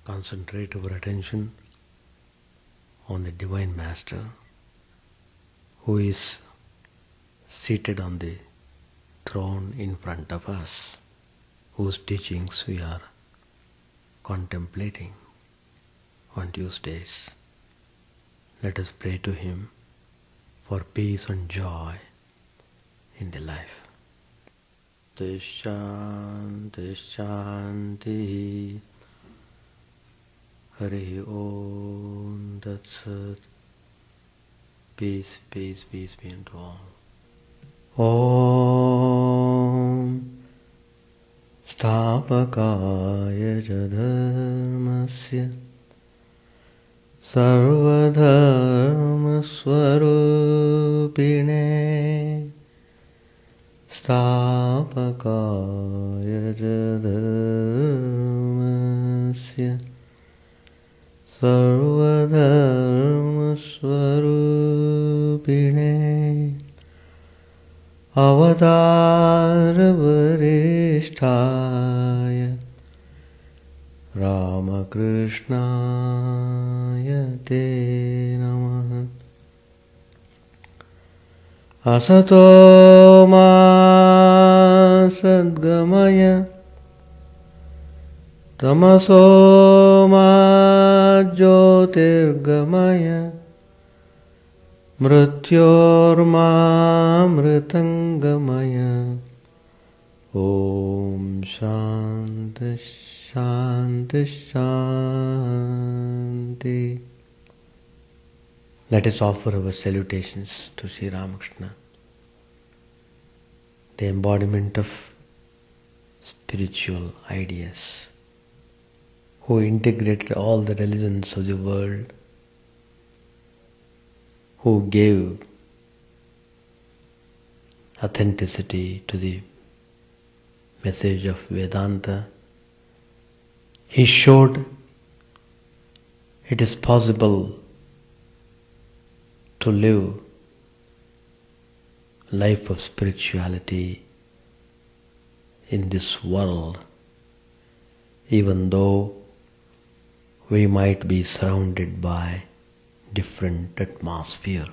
concentrate our attention on the Divine Master who is seated on the throne in front of us, whose teachings we are contemplating on Tuesdays. Let us pray to Him for peace and joy in the life. Shanti Shanti Hari Om Tat Sat. Peace, peace, peace be unto all. Om Stapakaya Dharmasya Sarvadharma Swarupine Stapakaya Dharmasya Sarvadharma Swarupine Avadara Varishtaya Ramakrishna Te Namaha. Asato ma sadgamaya tamaso ma jyotirgamaya mrityormamritangamaya. Om Shanti Shanti Shanti. Let us offer our salutations to Sri Ramakrishna, the embodiment of spiritual ideas, who integrated all the religions of the world, who gave authenticity to the message of Vedanta. He showed it is possible to live a life of spirituality in this world, even though we might be surrounded by different atmosphere.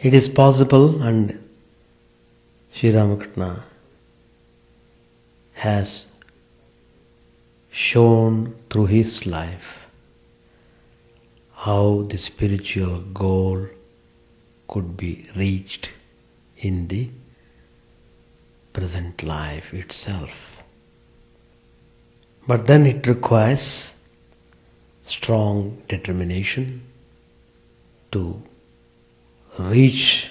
It is possible, and Sri Ramakrishna has shown through his life how the spiritual goal could be reached in the present life itself. But then it requires strong determination to reach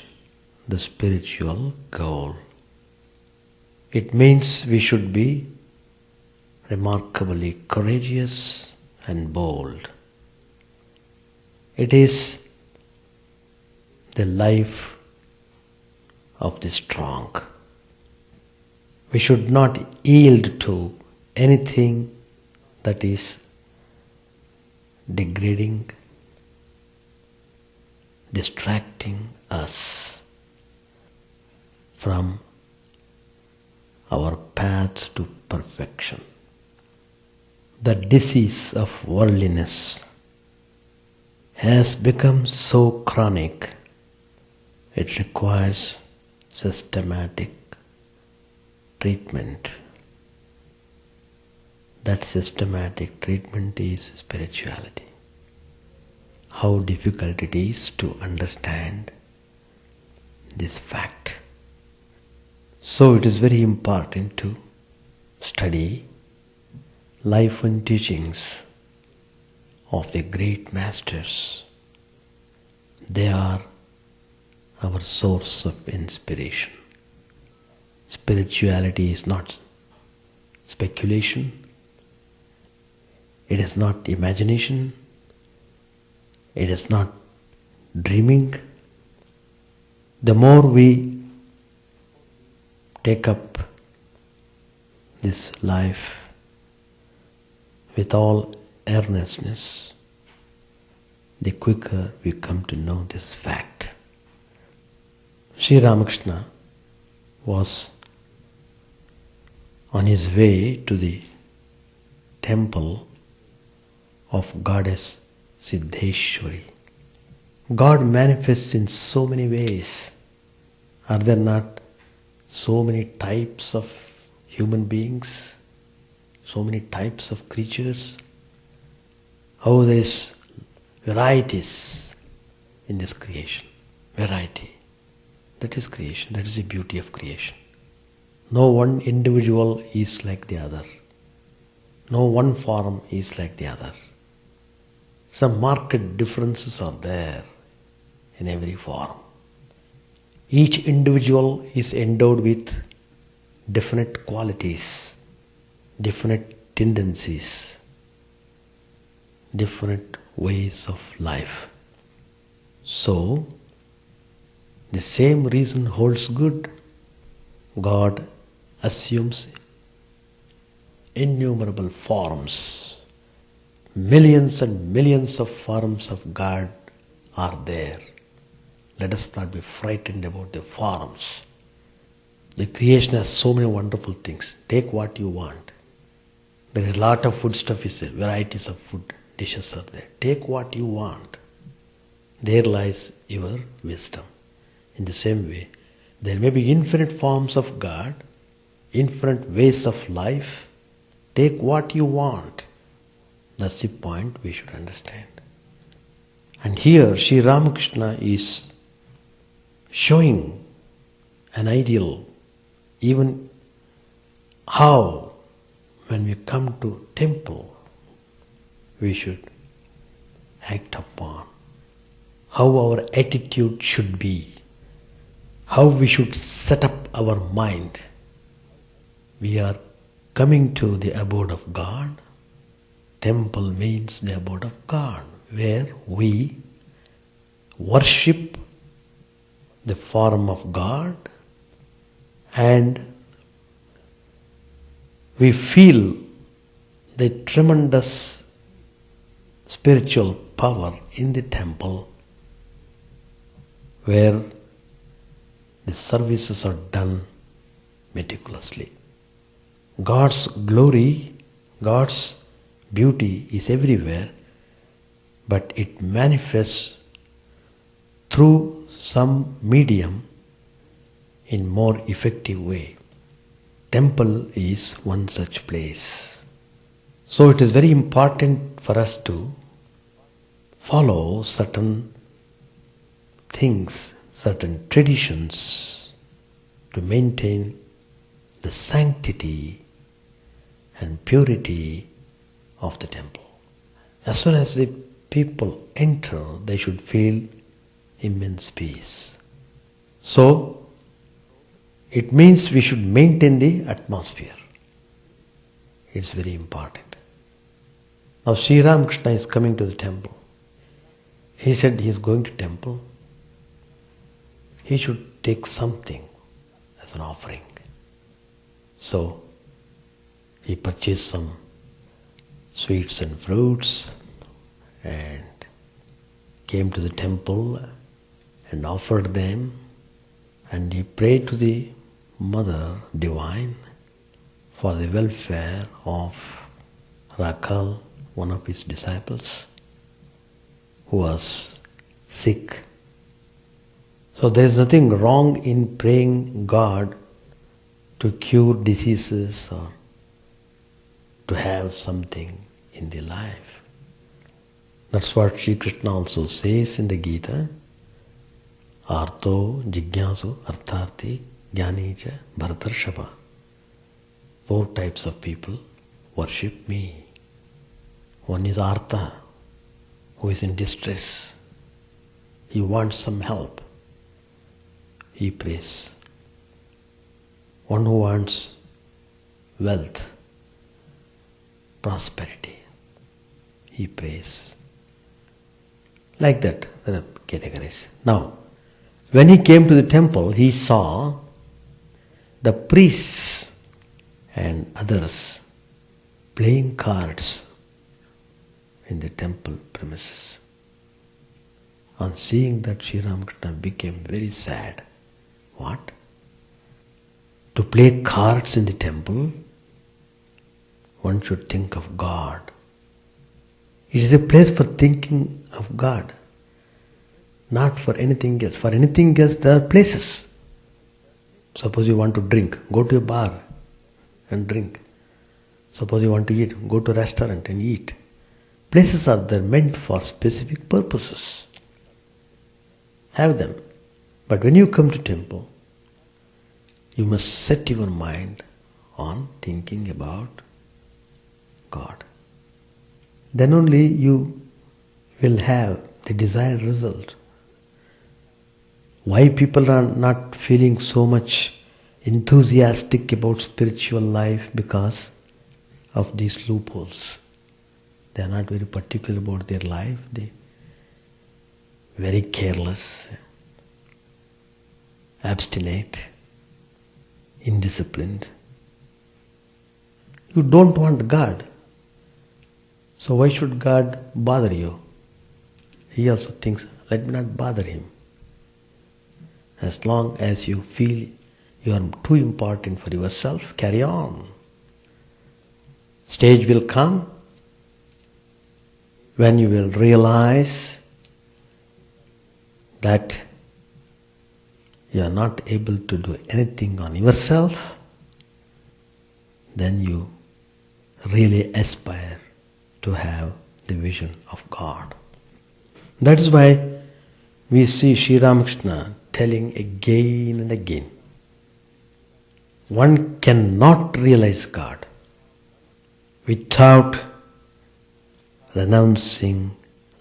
the spiritual goal. It means we should be remarkably courageous and bold. It is the life of the strong. We should not yield to anything that is degrading, distracting us from our path to perfection. The disease of worldliness has become so chronic, it requires systematic treatment. That systematic treatment is spirituality. How difficult it is to understand this fact. So it is very important to study life and teachings of the great masters. They are our source of inspiration. Spirituality is not speculation, it is not imagination, it is not dreaming. The more we take up this life with all earnestness, the quicker we come to know this fact. Sri Ramakrishna was on his way to the temple of goddess Siddheshwari. God manifests in so many ways. Are there not so many types of human beings? So many types of creatures? How there is varieties in this creation. Variety. That is creation. That is the beauty of creation. No one individual is like the other. No one form is like the other. Some marked differences are there in every form. Each individual is endowed with definite qualities, definite tendencies, different ways of life. So, the same reason holds good. God assumes innumerable forms. Millions and millions of forms of God are there. Let us not be frightened about the forms. The creation has so many wonderful things. Take what you want. There is a lot of food stuff, varieties of food dishes are there. Take what you want. There lies your wisdom. In the same way, there may be infinite forms of God, infinite ways of life. Take what you want. That's the point we should understand. And here Sri Ramakrishna is showing an ideal, even how when we come to temple we should act upon, how our attitude should be, how we should set up our mind. We are coming to the abode of God. Temple means the abode of God, where we worship the form of God and we feel the tremendous spiritual power in the temple where the services are done meticulously. God's glory, God's beauty is everywhere, but it manifests through some medium in more effective way. Temple is one such place. So it is very important for us to follow certain things, certain traditions to maintain the sanctity and purity of the temple. As soon as the people enter, they should feel immense peace. So, it means we should maintain the atmosphere. It's very important. Now Sri Ramakrishna is coming to the temple. He said he is going to temple. He should take something as an offering. So, he purchased some sweets and fruits and came to the temple and offered them, and he prayed to the Mother Divine for the welfare of Rakal, one of his disciples, who was sick. So there is nothing wrong in praying God to cure diseases or to have something in the life. That's what Sri Krishna also says in the Gita. Artho, Jigyasu, Artharthi, Jnanicha, Bharatarshava. 4 types of people worship me. One is Artha, who is in distress. He wants some help. He prays. One who wants wealth, prosperity, he prays. Like that, there are categories. Now, when he came to the temple, he saw the priests and others playing cards in the temple premises. On seeing that, Sri Ramakrishna became very sad. What? To play cards in the temple, one should think of God. It is a place for thinking of God, not for anything else. For anything else, there are places. Suppose you want to drink, go to a bar and drink. Suppose you want to eat, go to a restaurant and eat. Places are there meant for specific purposes. Have them. But when you come to temple, you must set your mind on thinking about God. Then only you will have the desired result. Why people are not feeling so much enthusiastic about spiritual life? Because of these loopholes. They are not very particular about their life. They are very careless, abstinate, indisciplined. You don't want God. So why should God bother you? He also thinks, let me not bother him. As long as you feel you are too important for yourself, carry on. Stage will come when you will realize that you are not able to do anything on yourself, then you really aspire to have the vision of God. That is why we see Sri Ramakrishna telling again and again, one cannot realize God without renouncing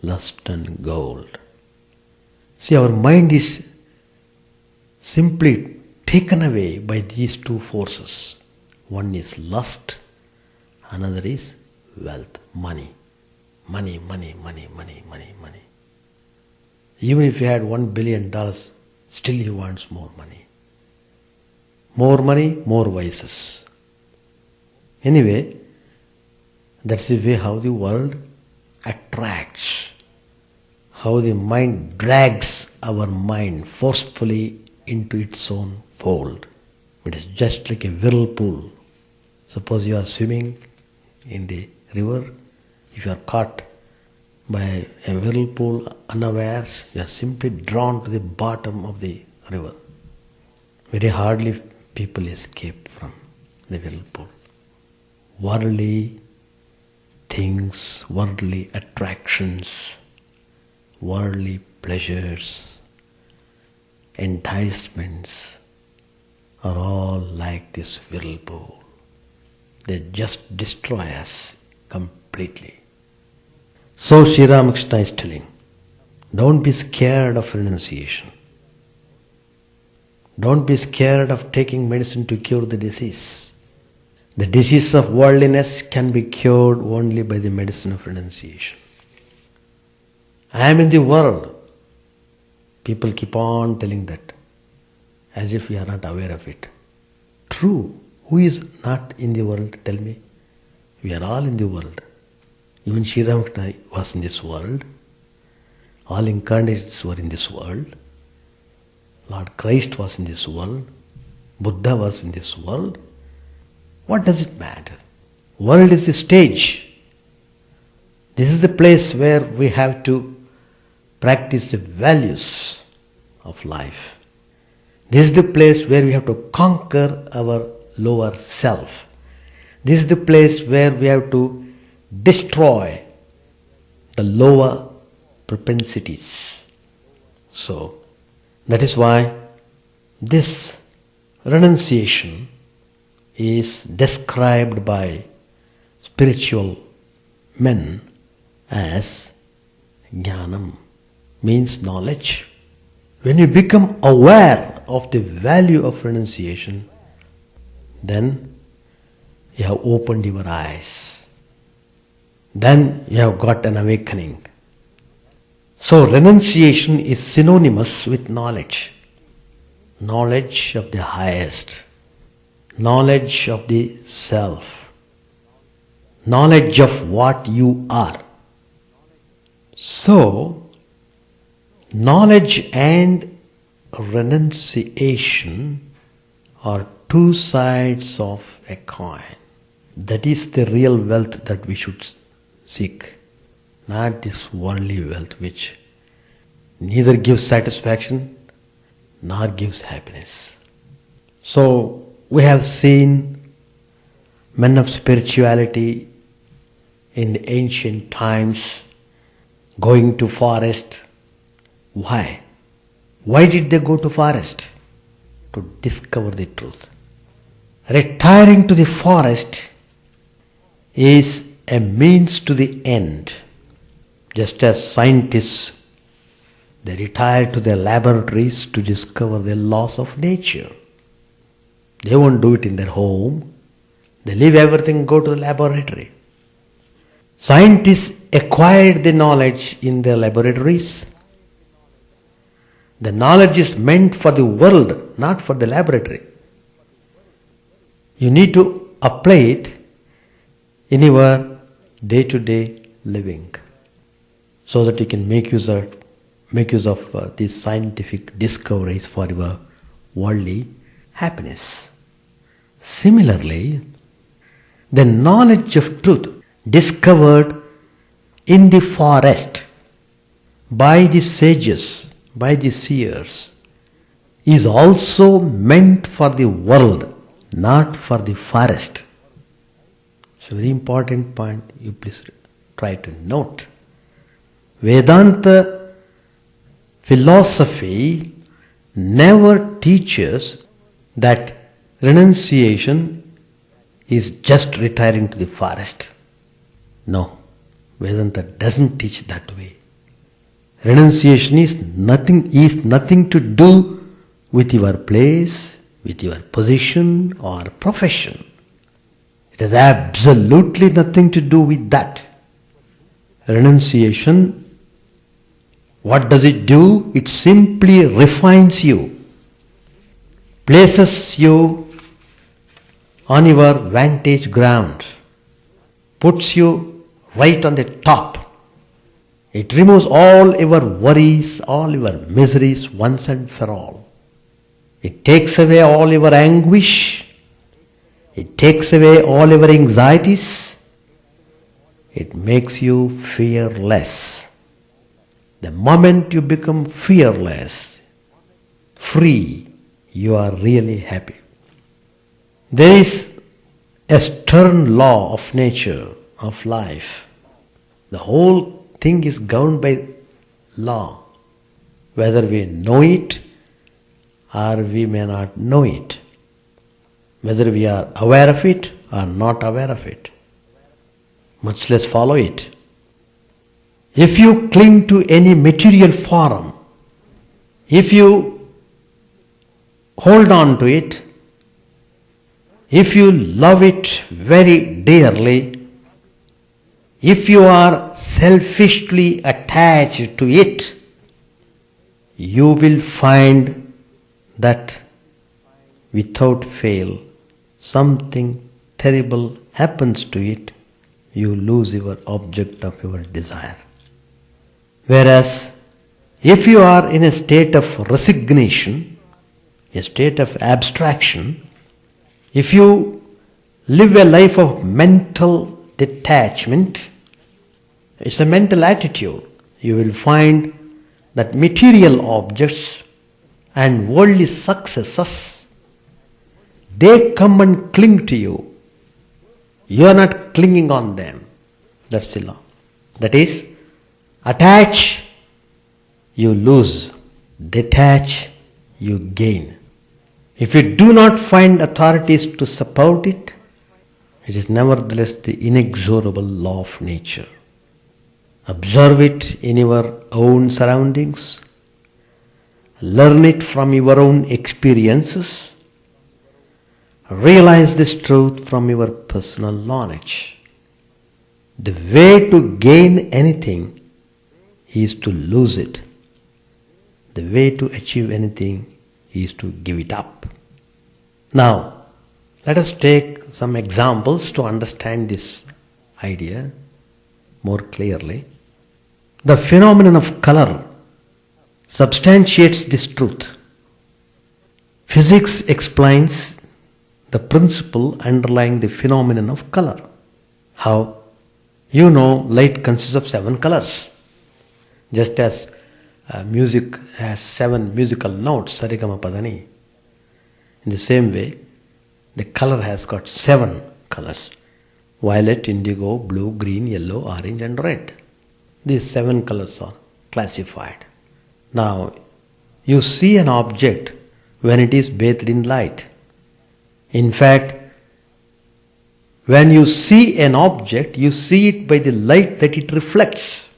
lust and gold. See, our mind is simply taken away by these two forces. One is lust, another is wealth, money. Money, money, money, money, money, money. Even if you had $1 billion, still he wants more money. More money, more vices. Anyway, that's the way how the world attracts, how the mind drags our mind forcefully into its own fold. It is just like a whirlpool. Suppose you are swimming in the river, if you are caught by a whirlpool unawares, you are simply drawn to the bottom of the river. Very hardly people escape from the whirlpool. Worldly things, worldly attractions, worldly pleasures, enticements are all like this whirlpool. They just destroy us completely. So Sri Ramakrishna is telling, don't be scared of renunciation. Don't be scared of taking medicine to cure the disease. The disease of worldliness can be cured only by the medicine of renunciation. I am in the world. People keep on telling that, as if we are not aware of it. True. Who is not in the world? Tell me. We are all in the world. Even Sri Ramakrishna was in this world. All incarnations were in this world. Lord Christ was in this world. Buddha was in this world. What does it matter? World is the stage. This is the place where we have to practice the values of life. This is the place where we have to conquer our lower self. This is the place where we have to destroy the lower propensities. So, that is why this renunciation is described by spiritual men as jnanam, means knowledge. When you become aware of the value of renunciation, then you have opened your eyes. Then you have got an awakening. So renunciation is synonymous with knowledge. Knowledge of the highest. Knowledge of the self. Knowledge of what you are. So, knowledge and renunciation are two sides of a coin. That is the real wealth that we should seek. not this worldly wealth which neither gives satisfaction nor gives happiness. So we have seen men of spirituality in the ancient times going to forest. Why? Why did they go to forest? To discover the truth. Retiring to the forest is a means to the end. Just as scientists, they retire to their laboratories to discover the laws of nature. They won't do it in their home. They leave everything, go to the laboratory. Scientists acquired the knowledge in their laboratories. The knowledge is meant for the world, not for the laboratory. You need to apply it in your day-to-day living so that you can make use of these scientific discoveries for your worldly happiness. Similarly, the knowledge of truth discovered in the forest by the sages, by the seers, is also meant for the world, not for the forest. It's a very important point you please try to note. Vedanta philosophy never teaches that renunciation is just retiring to the forest. No, Vedanta doesn't teach that way. Renunciation is nothing to do with your place, with your position or profession. It has absolutely nothing to do with that. Renunciation, what does it do? It simply refines you, places you on your vantage ground, puts you right on the top. It removes all your worries, all your miseries once and for all. It takes away all your anguish. It takes away all your anxieties. It makes you fearless. The moment you become fearless, free, you are really happy. There is a stern law of nature, of life. The whole thing is governed by law. Whether we know it or we may not know it. Whether we are aware of it or not aware of it. Much less follow it. If you cling to any material form, if you hold on to it, if you love it very dearly, if you are selfishly attached to it, you will find that without fail something terrible happens to it. You lose your object of your desire. Whereas if you are in a state of resignation, a state of abstraction, if you live a life of mental detachment, it's a mental attitude, you will find that material objects and worldly successes, they come and cling to you. You are not clinging on them. That's the law. That is, attach, you lose. Detach, you gain. If you do not find authorities to support it, it is nevertheless the inexorable law of nature. Observe it in your own surroundings. Learn it from your own experiences. Realize this truth from your personal knowledge. The way to gain anything is to lose it. The way to achieve anything is to give it up. Now, let us take some examples to understand this idea more clearly. The phenomenon of color substantiates this truth. Physics explains the principle underlying the phenomenon of color. How? You know, light consists of 7 colors. Just as music has 7 musical notes, sarigama padani. In the same way, the color has got 7 colors. Violet, indigo, blue, green, yellow, orange and red. These 7 colors are classified. Now, you see an object when it is bathed in light. In fact, when you see an object, you see it by the light that it reflects.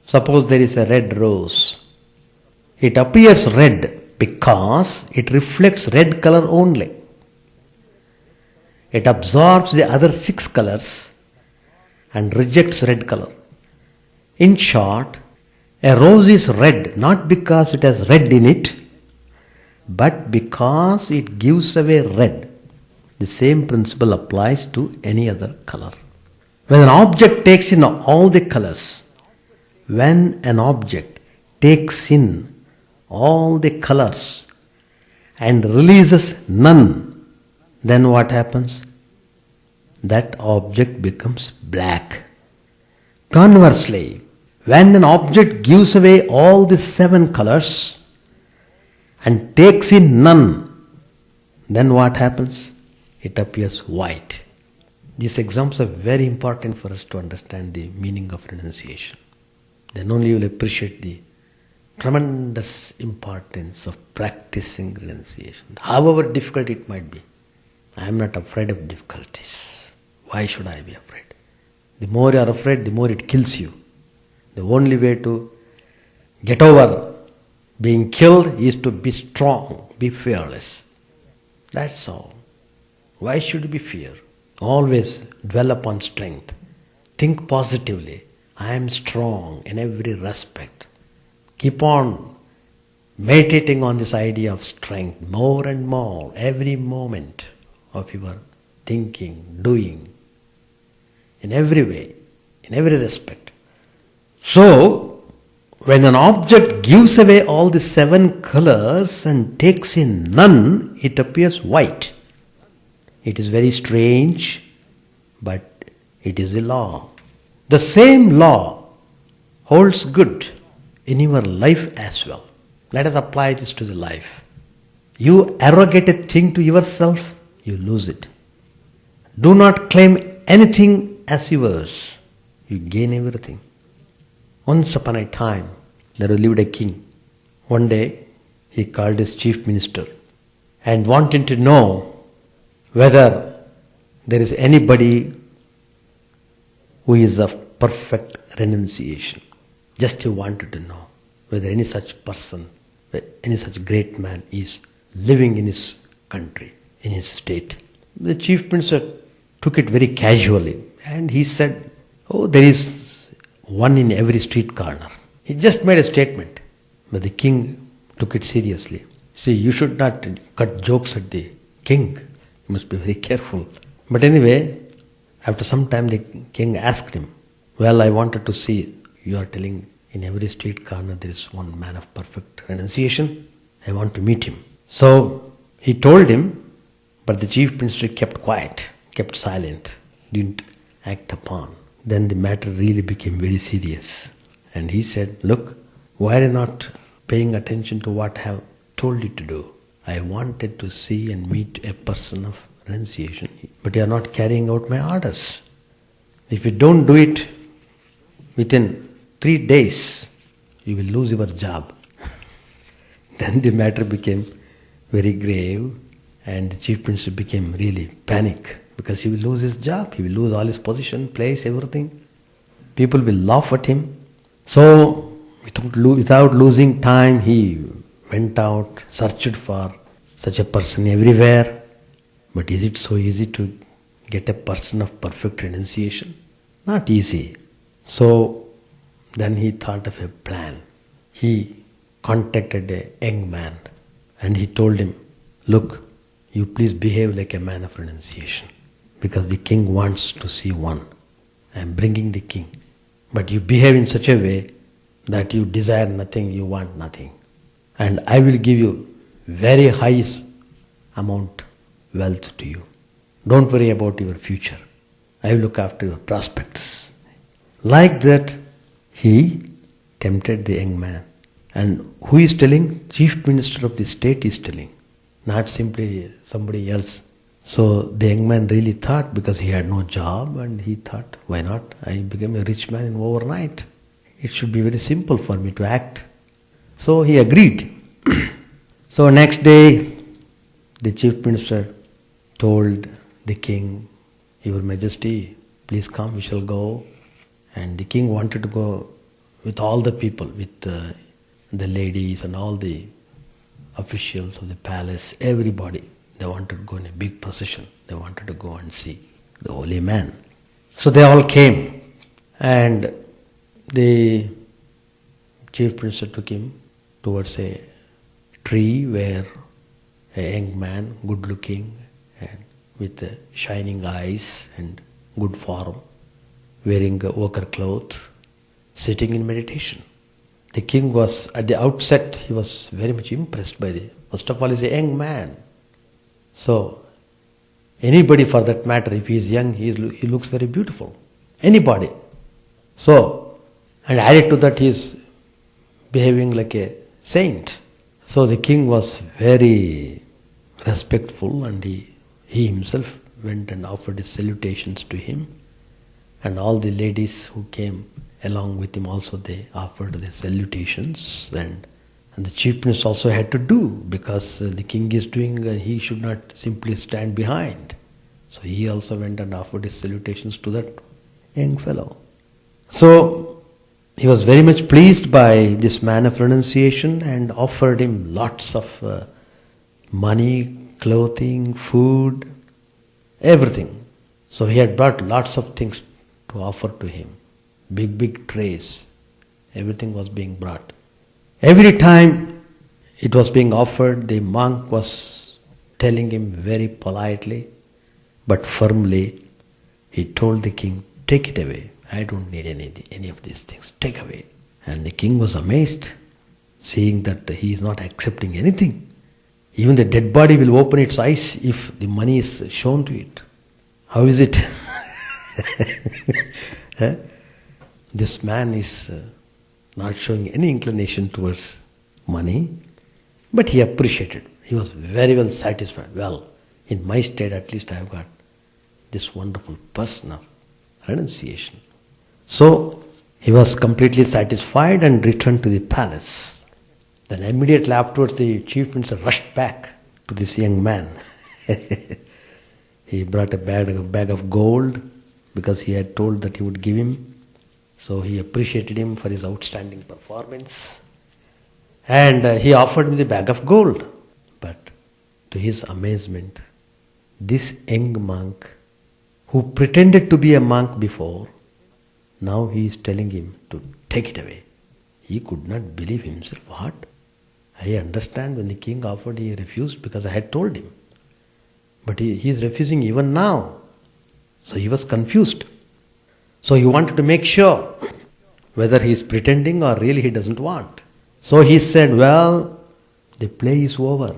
Suppose there is a red rose. It appears red because it reflects red color only. It absorbs the other 6 colors and rejects red color. In short, a rose is red not because it has red in it, but because it gives away red. The same principle applies to any other color. When an object takes in all the colors, and releases none, then what happens? That object becomes black. Conversely, when an object gives away all the 7 colors and takes in none, then what happens? It appears white. These examples are very important for us to understand the meaning of renunciation. Then only you will appreciate the tremendous importance of practicing renunciation, however difficult it might be. I am not afraid of difficulties. Why should I be afraid? The more you are afraid, the more it kills you. The only way to get over being killed is to be strong, be fearless. That's all. Why should you be fear? Always dwell upon strength. Think positively. I am strong in every respect. Keep on meditating on this idea of strength more and more, every moment of your thinking, doing, in every way, in every respect. So, when an object gives away all the 7 colors and takes in none, it appears white. It is very strange, but it is a law. The same law holds good in your life as well. Let us apply this to the life. You arrogate a thing to yourself, you lose it. Do not claim anything as yours, you gain everything. Once upon a time, there lived a king. One day, he called his chief minister and wanted to know whether there is anybody who is of perfect renunciation. Just he wanted to know whether any such person, any such great man is living in his country, in his state. The chief minister took it very casually and he said, "Oh, there is one in every street corner." He just made a statement, but the king took it seriously. See, you should not cut jokes at the king. You must be very careful. But anyway, after some time the king asked him, "Well, I wanted to see, you are telling in every street corner there is one man of perfect renunciation. I want to meet him." So he told him, but the chief minister kept quiet, kept silent, didn't act upon. Then the matter really became very serious. And he said, "Look, why are you not paying attention to what I have told you to do? I wanted to see and meet a person of renunciation, but you are not carrying out my orders. If you don't do it within 3 days, you will lose your job." Then the matter became very grave and the chief minister became really panic because he will lose his job, he will lose all his position, place, everything. People will laugh at him. So, without losing time, he went out, searched for such a person everywhere. But is it so easy to get a person of perfect renunciation? Not easy. So, then he thought of a plan. He contacted a young man and he told him, "Look, you please behave like a man of renunciation because the king wants to see one. I am bringing the king. But you behave in such a way that you desire nothing, you want nothing. And I will give you very high amount wealth to you. Don't worry about your future. I will look after your prospects. Like that, he tempted the young man. And who is telling? Chief Minister of the state is telling, not simply somebody else. So the young man really thought, because he had no job, and he thought, why not? I became a rich man in overnight. It should be very simple for me to act. So he agreed. So next day, the chief minister told the king, Your Majesty, please come, we shall go. And the king wanted to go with all the people, with the ladies and all the officials of the palace, everybody. They wanted to go in a big procession. They wanted to go and see the holy man. So they all came, and the chief minister took him towards a tree where a young man, good looking and with shining eyes and good form, wearing a ochre cloth, sitting in meditation. The king was, at the outset, he was very much impressed by first of all, he's a young man. So, anybody for that matter, if he is young, he looks very beautiful. Anybody. So, and added to that, he is behaving like a saint. So the king was very respectful, and he himself went and offered his salutations to him. And all the ladies who came along with him also, they offered their salutations. And the chief minister also had to do, because the king is doing, he should not simply stand behind. So he also went and offered his salutations to that young fellow. So he was very much pleased by this man of renunciation and offered him lots of money, clothing, food, everything. So he had brought lots of things to offer to him. Big trays. Everything was being brought. Every time it was being offered, the monk was telling him very politely but firmly, he told the king, take it away. I don't need any of these things. Take away. And the king was amazed, seeing that he is not accepting anything. Even the dead body will open its eyes if the money is shown to it. How is it? This man is not showing any inclination towards money, but he appreciated. He was very well satisfied. Well, in my state at least I have got this wonderful person of renunciation. So he was completely satisfied and returned to the palace. Then immediately afterwards the chief minister rushed back to this young man. He brought a bag of gold, because he had told that he would give him. So he appreciated him for his outstanding performance. And he offered him the bag of gold. But to his amazement, this young monk, who pretended to be a monk before, now he is telling him to take it away. He could not believe himself. What? I understand when the king offered, he refused because I had told him. But he is refusing even now. So he was confused. So he wanted to make sure whether he is pretending or really he doesn't want. So he said, well, the play is over.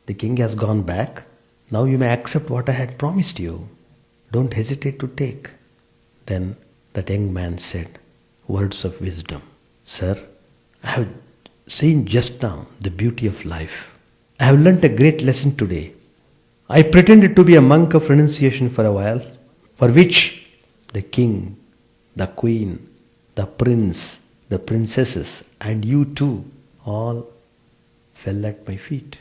The king has gone back. Now you may accept what I had promised you. Don't hesitate to take. Then that young man said, words of wisdom. Sir, I have seen just now the beauty of life. I have learnt a great lesson today. I pretended to be a monk of renunciation for a while, for which the king, the queen, the prince, the princesses, and you too, all fell at my feet.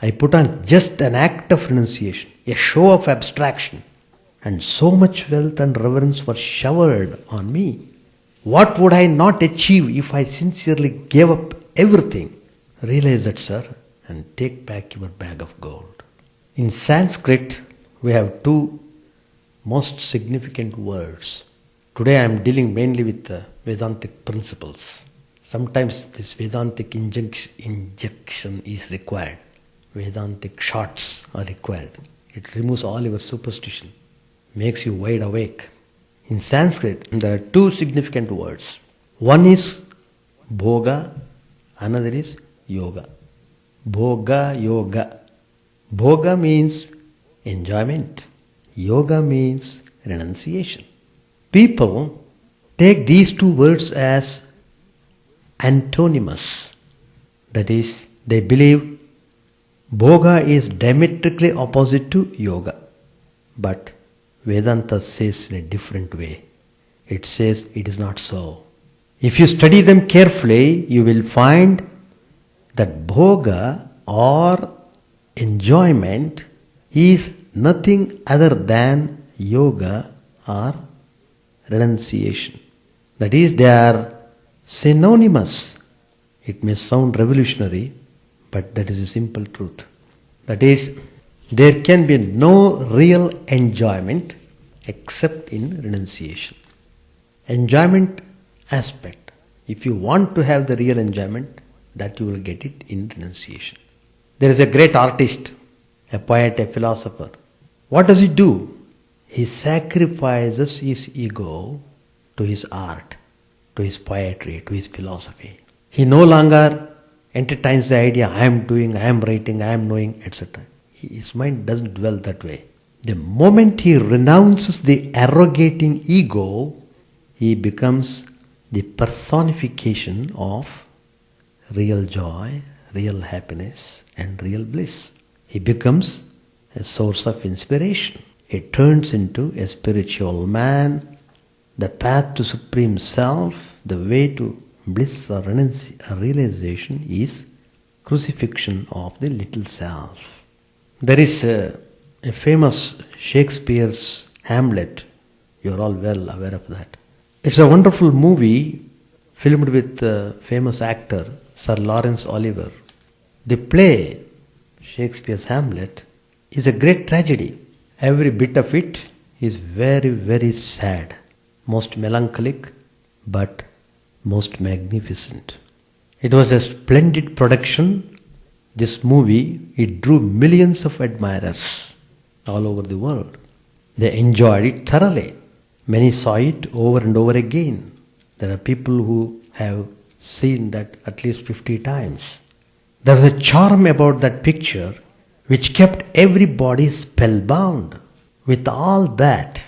I put on just an act of renunciation, a show of abstraction, and so much wealth and reverence were showered on me. What would I not achieve if I sincerely gave up everything? Realize that, sir, and take back your bag of gold. In Sanskrit, we have two most significant words. Today I am dealing mainly with Vedantic principles. Sometimes this Vedantic injection is required. Vedantic shots are required. It removes all your superstition, makes you wide awake. In Sanskrit, there are two significant words. One is bhoga, another is yoga. Bhoga, yoga. Bhoga means enjoyment. Yoga means renunciation. People take these two words as antonymous. That is, they believe bhoga is diametrically opposite to yoga. But Vedanta says in a different way. It says it is not so. If you study them carefully, you will find that bhoga or enjoyment is nothing other than yoga or renunciation. That is, they are synonymous. It may sound revolutionary, but that is a simple truth. That is, there can be no real enjoyment except in renunciation. Enjoyment aspect, if you want to have the real enjoyment, that you will get it in renunciation. There is a great artist, a poet, a philosopher. What does he do? He sacrifices his ego to his art, to his poetry, to his philosophy. He no longer entertains the idea, I am doing, I am writing, I am knowing, etc. His mind doesn't dwell that way. The moment he renounces the arrogating ego, he becomes the personification of real joy, real happiness, and real bliss. He becomes a source of inspiration. He turns into a spiritual man. The path to Supreme Self, the way to bliss or realization is crucifixion of the little self. There is a famous Shakespeare's Hamlet. You are all well aware of that. It's a wonderful movie filmed with famous actor Sir Lawrence Oliver. The play, Shakespeare's Hamlet, is a great tragedy. Every bit of it is very, very sad, most melancholic, but most magnificent. It was a splendid production. This movie, it drew millions of admirers all over the world. They enjoyed it thoroughly. Many saw it over and over again. There are people who have seen that at least 50 times. There was a charm about that picture which kept everybody spellbound. With all that,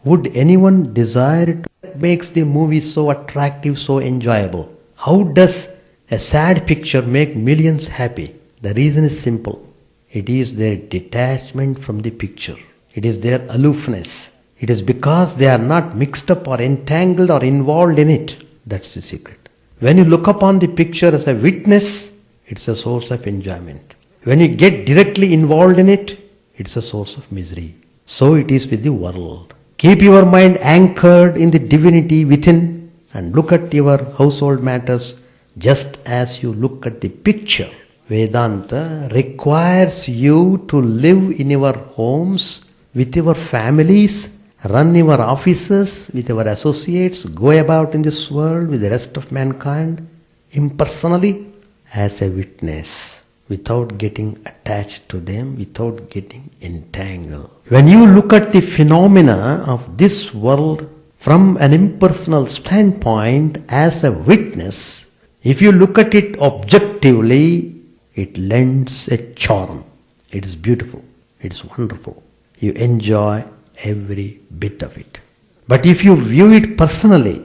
would anyone desire it? What makes the movie so attractive, so enjoyable? How does a sad picture make millions happy? The reason is simple. It is their detachment from the picture. It is their aloofness. It is because they are not mixed up or entangled or involved in it. That's the secret. When you look upon the picture as a witness, it's a source of enjoyment. When you get directly involved in it, it's a source of misery. So it is with the world. Keep your mind anchored in the divinity within and look at your household matters just as you look at the picture. Vedanta requires you to live in your homes, with your families, run your offices, with your associates, go about in this world with the rest of mankind, impersonally, as a witness, without getting attached to them, without getting entangled. When you look at the phenomena of this world from an impersonal standpoint as a witness, if you look at it objectively, it lends a charm. It is beautiful. It is wonderful. You enjoy every bit of it. But if you view it personally,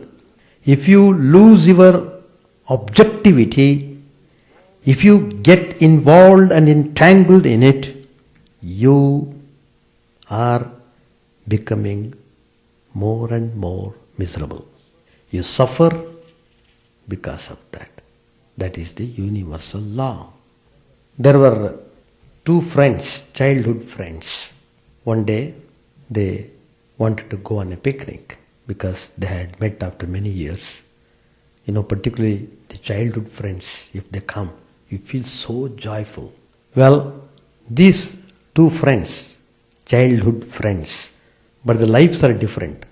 if you lose your objectivity, if you get involved and entangled in it, you are becoming more and more miserable. You suffer because of that. That is the universal law. There were two friends, childhood friends. One day they wanted to go on a picnic because they had met after many years. Particularly the childhood friends, if they come, you feel so joyful. Well, these two friends, childhood friends, but the lives are different.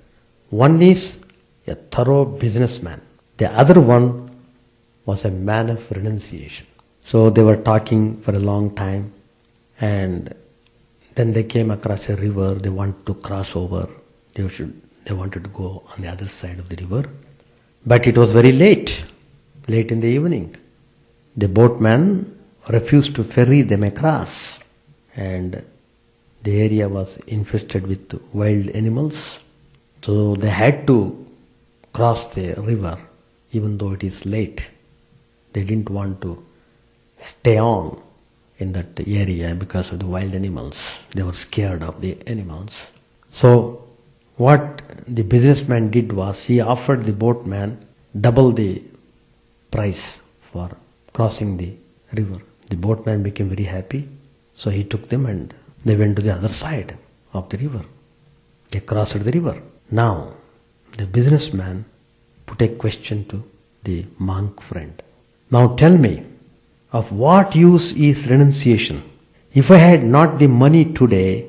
One is a thorough businessman. The other one was a man of renunciation. So they were talking for a long time, and then they came across a river. They wanted to cross over. They wanted to go on the other side of the river. But it was very late in the evening. The boatman refused to ferry them across. And The area was infested with wild animals, so they had to cross the river even though it is late. They didn't want to stay on in that area because of the wild animals. They were scared of the animals. So what the businessman did was he offered the boatman double the price for crossing the river. The boatman became very happy, so he took them and they went to the other side of the river. They crossed the river. Now the businessman put a question to the monk friend. Now tell me, of what use is renunciation? If I had not the money today,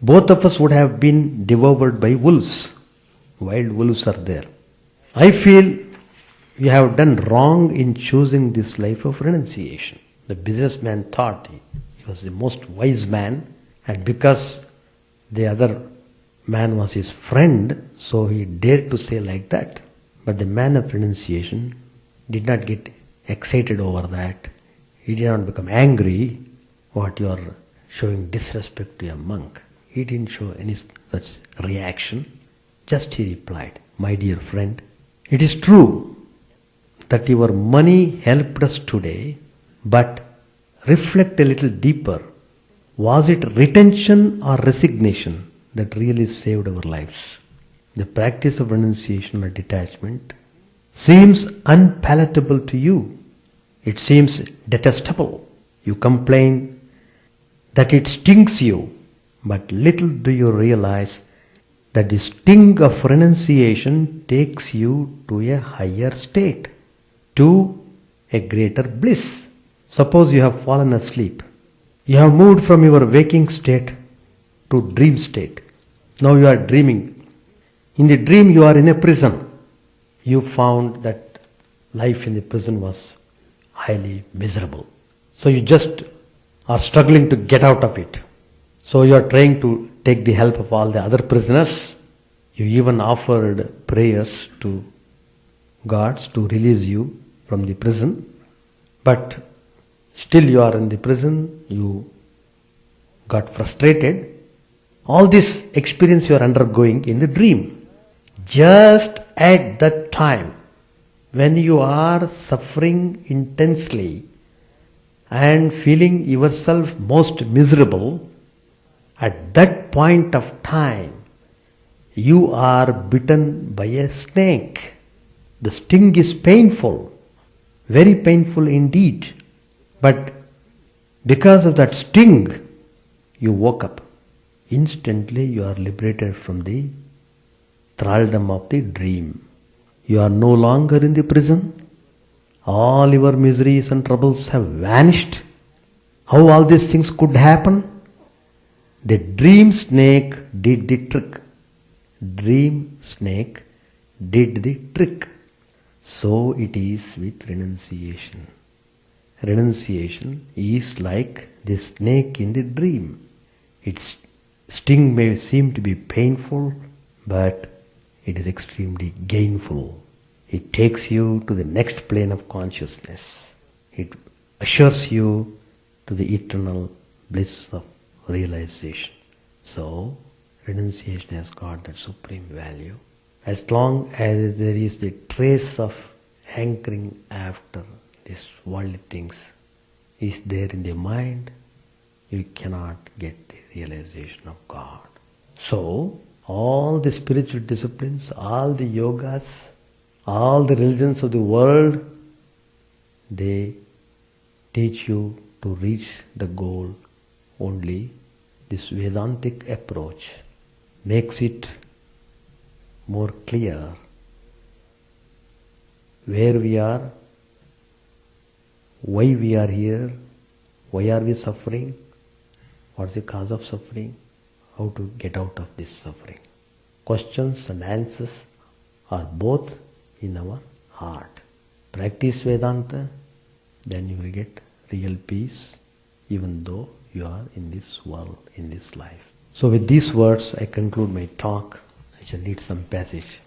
both of us would have been devoured by wolves. Wild wolves are there. I feel you have done wrong in choosing this life of renunciation. The businessman thought he was the most wise man, and because the other man was his friend, so he dared to say like that. But the man of renunciation did not get excited over that. He did not become angry what you are showing disrespect to a monk. He didn't show any such reaction. Just he replied, my dear friend, it is true that your money helped us today, but reflect a little deeper. Was it retention or resignation that really saved our lives? The practice of renunciation or detachment seems unpalatable to you. It seems detestable. You complain that it stings you, but little do you realize that the sting of renunciation takes you to a higher state, to a greater bliss. Suppose you have fallen asleep. You have moved from your waking state to dream state. Now you are dreaming. In the dream you are in a prison. You found that life in the prison was highly miserable. So you just are struggling to get out of it. So you are trying to take the help of all the other prisoners. You even offered prayers to gods to release you from the prison. But still you are in the prison. You got frustrated. All this experience you are undergoing in the dream. Just at that time, when you are suffering intensely and feeling yourself most miserable, at that point of time, you are bitten by a snake. The sting is painful, very painful indeed. But because of that sting, you woke up. Instantly you are liberated from the thraldom of the dream. You are no longer in the prison. All your miseries and troubles have vanished. How all these things could happen? The dream snake did the trick. Dream snake did the trick. So it is with renunciation. Renunciation is like the snake in the dream. Its sting may seem to be painful, but it is extremely gainful. It takes you to the next plane of consciousness. It assures you to the eternal bliss of realization. So, renunciation has got that supreme value. As long as there is the trace of hankering after these worldly things is there in the mind, you cannot get the realization of God. So, all the spiritual disciplines, all the yogas, all the religions of the world, they teach you to reach the goal only. This Vedantic approach makes it more clear where we are, why we are here, why are we suffering, what is the cause of suffering, how to get out of this suffering. Questions and answers are both in our heart. Practice Vedanta, then you will get real peace, even though you are in this world, in this life. So with these words, I conclude my talk. I shall read some passage.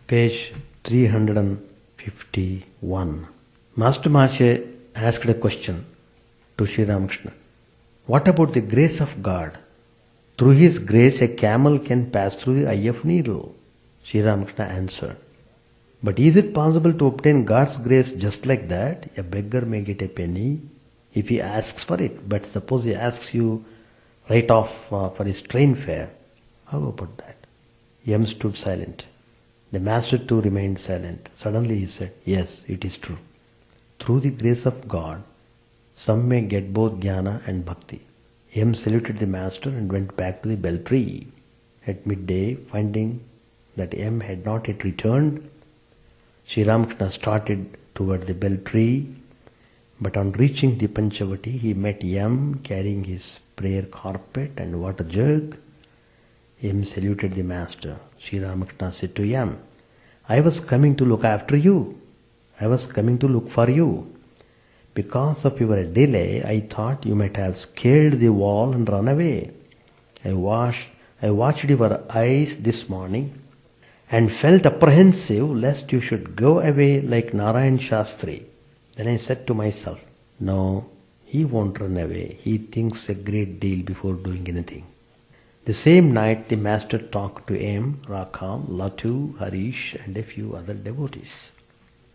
Page 351. Master Maharshi asked a question to Sri Ramakrishna. What about the grace of God? Through his grace, a camel can pass through the eye of needle. Sri Ramakrishna answered, but is it possible to obtain God's grace just like that? A beggar may get a penny if he asks for it, but suppose he asks you right off for his train fare. How about that? Yam stood silent. The master too remained silent. Suddenly he said, yes, it is true. Through the grace of God, some may get both jnana and bhakti. Yam saluted the master and went back to the bell tree. At midday, finding that Yam had not yet returned, Sri Ramakrishna started toward the bell tree, but on reaching the Panchavati, he met Yam carrying his prayer carpet and water jug. Yam saluted the master. Sri Ramakrishna said to Yam, I was coming to look after you. I was coming to look for you. Because of your delay, I thought you might have scaled the wall and run away. I watched your eyes this morning and felt apprehensive lest you should go away like Narayan Shastri. Then I said to myself, no, he won't run away. He thinks a great deal before doing anything. The same night the master talked to M, Rakam, Latu, Harish and a few other devotees.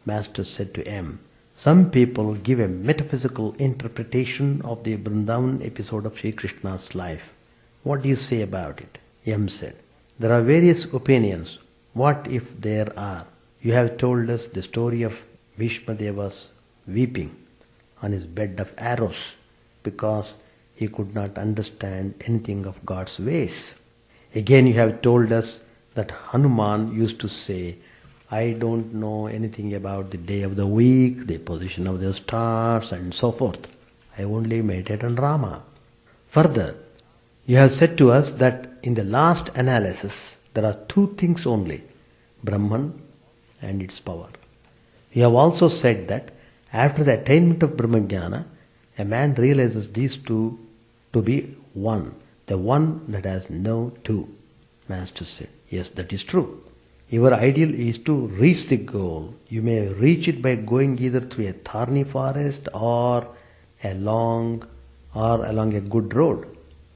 Master said to M, some people give a metaphysical interpretation of the Vrindavan episode of Sri Krishna's life. What do you say about it? M said, there are various opinions. What if there are? You have told us the story of Bhishmadeva's weeping on his bed of arrows because he could not understand anything of God's ways. Again you have told us that Hanuman used to say, I don't know anything about the day of the week, the position of the stars and so forth. I only meditate on Rama. Further, you have said to us that in the last analysis there are two things only, Brahman and its power. You have also said that after the attainment of Brahmajnana, a man realizes these two to be one, the one that has no two. Master said, yes, that is true. Your ideal is to reach the goal. You may reach it by going either through a thorny forest or along a good road.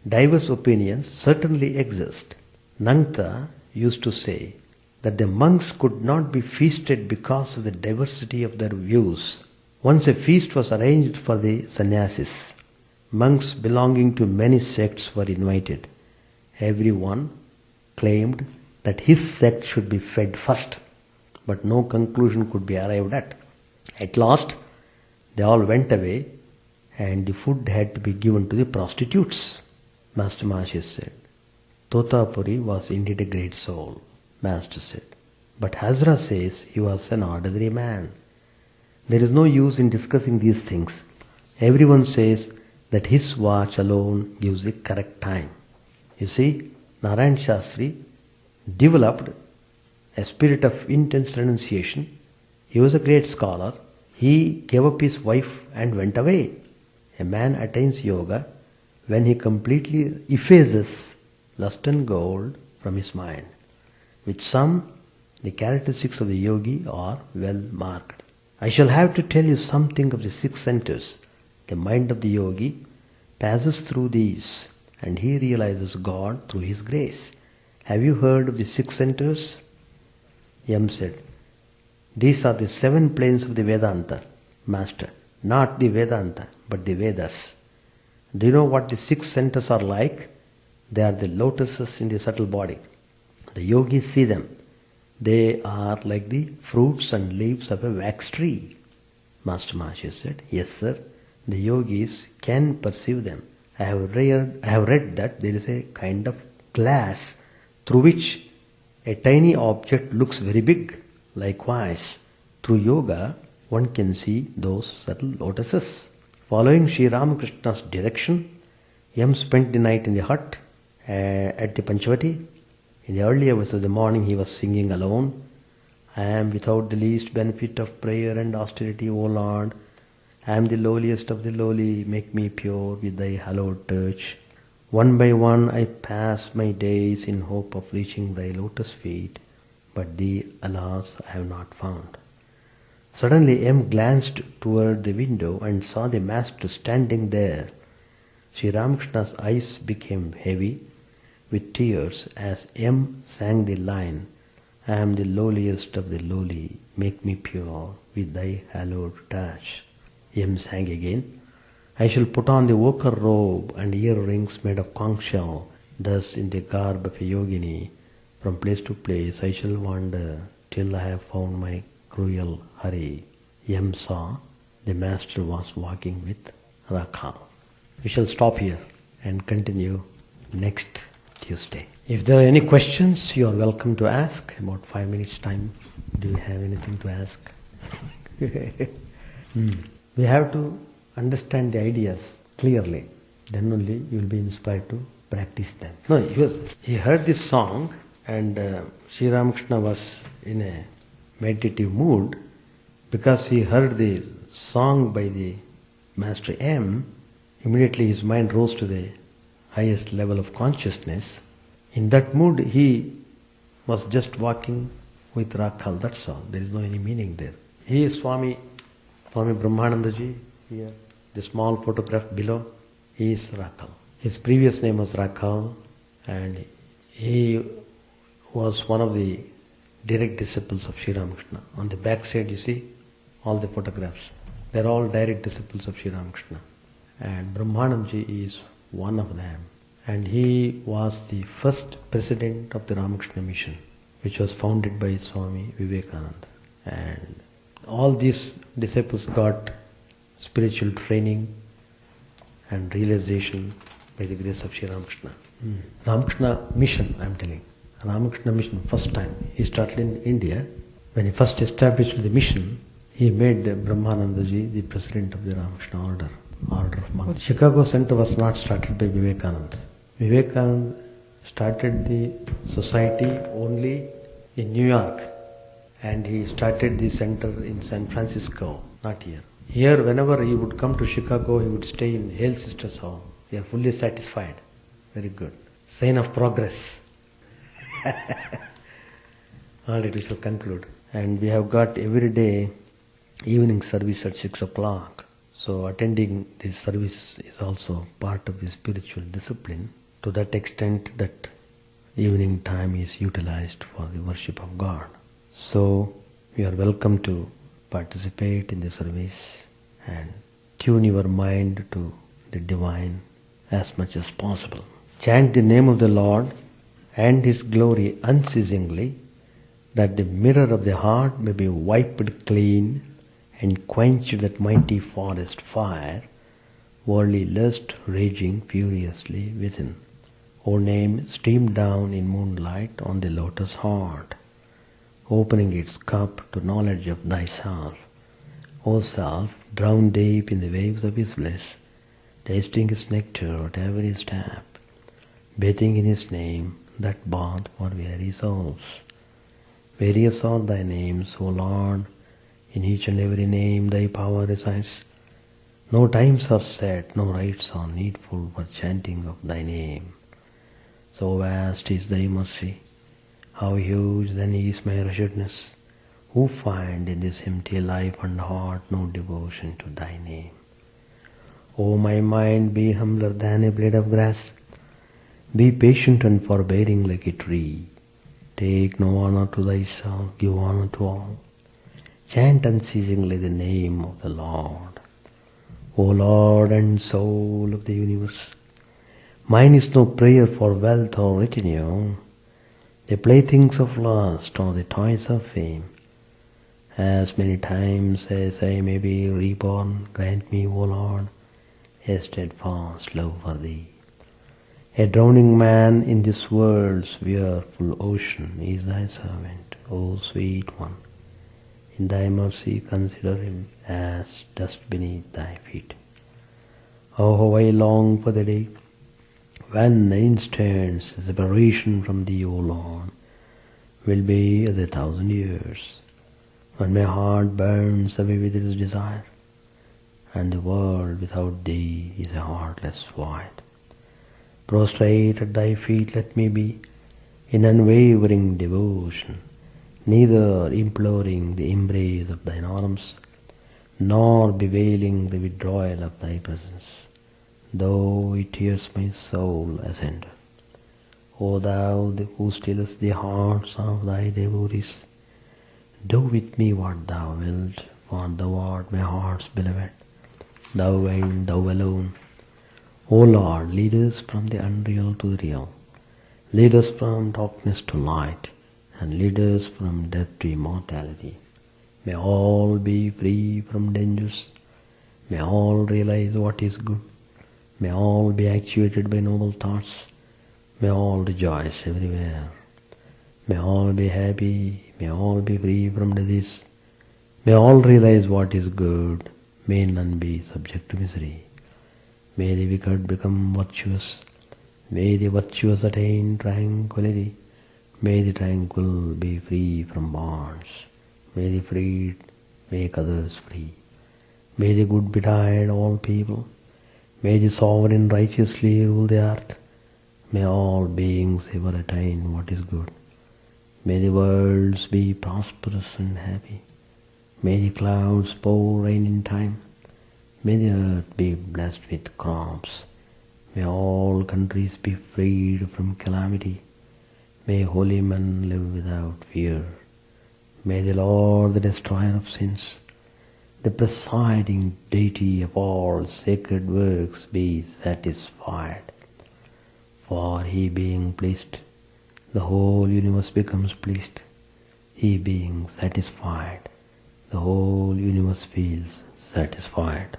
Diverse opinions certainly exist. Nangta used to say that the monks could not be feasted because of the diversity of their views. Once a feast was arranged for the sannyasis. Monks belonging to many sects were invited. Everyone claimed that his sect should be fed first, but no conclusion could be arrived at. At last, they all went away and the food had to be given to the prostitutes. Master Maharshi said, Totapuri was indeed a great soul. Master said, but Hazra says he was an ordinary man. There is no use in discussing these things. Everyone says that his watch alone gives the correct time. You see, Narayan Shastri developed a spirit of intense renunciation. He was a great scholar. He gave up his wife and went away. A man attains yoga when he completely effaces lust and gold from his mind. With some, the characteristics of the yogi are well marked. I shall have to tell you something of the 6 centers. The mind of the yogi passes through these and he realizes God through his grace. Have you heard of the 6 centers? Yam said, these are the 7 planes of the Vedanta, Master. Not the Vedanta, but the Vedas. Do you know what the 6 centers are like? They are the lotuses in the subtle body. The yogis see them. They are like the fruits and leaves of a wax tree. Master Maharshi said, yes sir, the yogis can perceive them. I have read that there is a kind of glass through which a tiny object looks very big. Likewise, through yoga, one can see those subtle lotuses. Following Sri Ramakrishna's direction, Yam spent the night in the hut at the Panchavati. In the early hours of the morning he was singing alone, I am without the least benefit of prayer and austerity, O Lord. I am the lowliest of the lowly, make me pure with thy hallowed touch. One by one I pass my days in hope of reaching thy lotus feet, but thee, alas, I have not found. Suddenly M glanced toward the window and saw the master standing there. Sri Ramakrishna's eyes became heavy with tears as M sang the line, I am the lowliest of the lowly, make me pure with thy hallowed touch. M sang again, I shall put on the ochre robe and earrings made of conch shell, thus in the garb of a yogini, from place to place I shall wander till I have found my cruel Hari. M saw the master was walking with Rakha. We shall stop here and continue next Tuesday. If there are any questions, you are welcome to ask. About 5 minutes time. Do you have anything to ask? We have to understand the ideas clearly. Then only you will be inspired to practice them. No, he heard this song and Sri Ramakrishna was in a meditative mood because he heard the song by the Master M. Immediately his mind rose to the highest level of consciousness. In that mood he was just walking with Rakhal, that's all. There is no any meaning there. He is Swami Brahmanandaji here. The small photograph below, he is Rakhal. His previous name was Rakhal and he was one of the direct disciples of Sri Ramakrishna. On the back side you see all the photographs. They are all direct disciples of Sri Ramakrishna. And Brahmanandaji is one of them. And he was the first president of the Ramakrishna Mission, which was founded by Swami Vivekananda. And all these disciples got spiritual training and realization by the grace of Sri Ramakrishna. Ramakrishna Mission, I am telling. Ramakrishna Mission, first time. He started in India. When he first established the mission, he made Brahmanandaji the president of the Ramakrishna Order of monks. Chicago Center was not started by Vivekananda. Vivekananda started the society only in New York and he started the center in San Francisco, not here. Here, whenever he would come to Chicago, he would stay in Hale Sisters' home. They are fully satisfied. Very good. Sign of progress. Alright, we shall conclude. And we have got every day evening service at 6 o'clock. So attending this service is also part of the spiritual discipline to that extent that evening time is utilized for the worship of God. So you are welcome to participate in the service and tune your mind to the divine as much as possible. Chant the name of the Lord and His glory unceasingly, that the mirror of the heart may be wiped clean and quench that mighty forest fire, worldly lust raging furiously within. O name, stream down in moonlight on the lotus heart, opening its cup to knowledge of thyself. O self, drowned deep in the waves of His bliss, tasting His nectar at every step, bathing in His name, that bath for weary souls. Various are thy names, O Lord, in each and every name thy power resides. No times are set, no rites are needful for chanting of thy name. So vast is thy mercy, how huge then is my wretchedness, who find in this empty life and heart no devotion to thy name. O my mind, be humbler than a blade of grass, be patient and forbearing like a tree. Take no honor to thyself, give honor to all. Chant unceasingly the name of the Lord. O Lord and soul of the universe, mine is no prayer for wealth or retinue, the playthings of lust or the toys of fame. As many times as I may be reborn, grant me, O Lord, a steadfast love for thee. A drowning man in this world's fearful ocean is thy servant, O sweet one. In thy mercy consider him as dust beneath thy feet. Oh, how I long for the day when the instant's separation from thee, O Lord, will be as 1,000 years, when my heart burns away with its desire, and the world without thee is a heartless void. Prostrate at thy feet let me be, in unwavering devotion, neither imploring the embrace of thine arms, nor bewailing the withdrawal of thy presence, though it tears my soul asunder. O thou who stillest the hearts of thy devotees, do with me what thou wilt, for thou art my heart's beloved, thou and thou alone. O Lord, lead us from the unreal to the real. Lead us from darkness to light, and lead us from death to immortality. May all be free from dangers. May all realize what is good. May all be actuated by noble thoughts. May all rejoice everywhere. May all be happy. May all be free from disease. May all realize what is good. May none be subject to misery. May the wicked become virtuous. May the virtuous attain tranquility. May the tranquil be free from bonds. May the freed make others free. May the good betide all people. May the sovereign righteously rule the earth. May all beings ever attain what is good. May the worlds be prosperous and happy. May the clouds pour rain in time. May the earth be blessed with crops. May all countries be freed from calamity. May holy men live without fear. May the Lord, the destroyer of sins, the presiding deity of all sacred works, be satisfied. For he being pleased, the whole universe becomes pleased. He being satisfied, the whole universe feels satisfied.